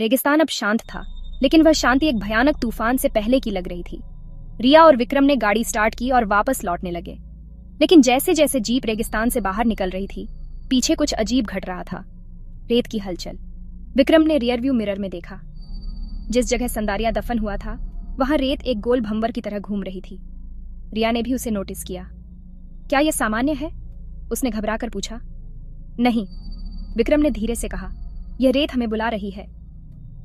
रेगिस्तान अब शांत था, लेकिन वह शांति एक भयानक तूफान से पहले की लग रही थी। रिया और विक्रम ने गाड़ी स्टार्ट की और वापस लौटने लगे, लेकिन जैसे जैसे जीप रेगिस्तान से बाहर निकल रही थी, पीछे कुछ अजीब घट रहा था। रेत की हलचल। विक्रम ने रियरव्यू मिरर में देखा। जिस जगह संदारिया दफन हुआ था, वहां रेत एक गोल भंवर की तरह घूम रही थी। रिया ने भी उसे नोटिस किया। क्या यह सामान्य है? उसने घबराकर पूछा। नहीं, विक्रम ने धीरे से कहा, यह रेत हमें बुला रही है।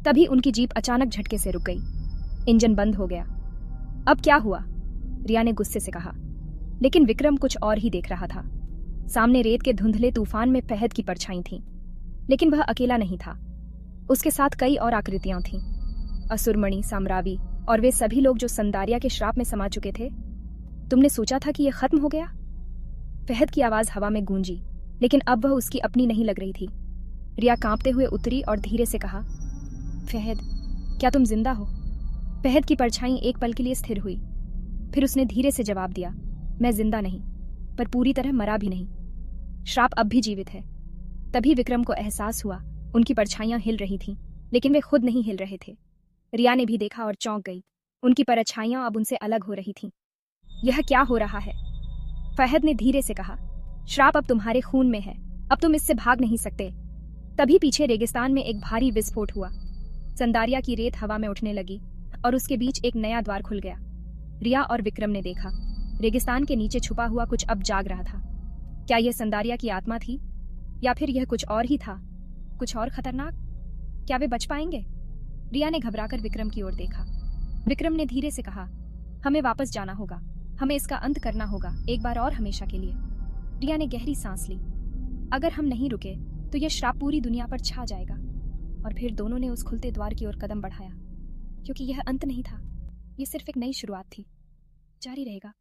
तभी उनकी जीप अचानक झटके से रुक गई। इंजन बंद हो गया। अब क्या हुआ? रिया ने गुस्से से कहा। लेकिन विक्रम कुछ और ही देख रहा था। सामने रेत के धुंधले तूफान में फहद की परछाई थी, लेकिन वह अकेला नहीं था। उसके साथ कई और आकृतियां थीं, असुरमणि, साम्रावी और वे सभी लोग जो संदारिया के श्राप में समा चुके थे। तुमने सोचा था कि यह खत्म हो गया? फहद की आवाज हवा में गूंजी, लेकिन अब वह उसकी अपनी नहीं लग रही थी। रिया कांपते हुए उतरी और धीरे से कहा, फहद, क्या तुम जिंदा हो? फहद की परछाई एक पल के लिए स्थिर हुई। फिर उसने धीरे से जवाब दिया, मैं जिंदा नहीं, पर पूरी तरह मरा भी नहीं। श्राप अब भी जीवित है। तभी विक्रम को एहसास हुआ, उनकी परछाइयां हिल रही थीं, लेकिन वे खुद नहीं हिल रहे थे। रिया ने भी देखा और चौंक गई। उनकी परछाइयां अब उनसे अलग हो रही थीं। यह क्या हो रहा है? फहद ने धीरे से कहा, श्राप अब तुम्हारे खून में है, अब तुम इससे भाग नहीं सकते। तभी पीछे रेगिस्तान में एक भारी विस्फोट हुआ। संदारिया की रेत हवा में उठने लगी और उसके बीच एक नया द्वार खुल गया। रिया और विक्रम ने देखा, रेगिस्तान के नीचे छुपा हुआ कुछ अब जाग रहा था। क्या यह संदारिया की आत्मा थी, या फिर यह कुछ और ही था, कुछ और खतरनाक? क्या वे बच पाएंगे? रिया ने घबराकर विक्रम की ओर देखा। विक्रम ने धीरे से कहा, हमें वापस जाना होगा, हमें इसका अंत करना होगा, एक बार और हमेशा के लिए। रिया ने गहरी सांस ली। अगर हम नहीं रुके तो यह श्राप पूरी दुनिया पर छा जाएगा। और फिर दोनों ने उस खुलते द्वार की ओर कदम बढ़ाया, क्योंकि यह अंत नहीं था, यह सिर्फ एक नई शुरुआत थी। जारी रहेगा।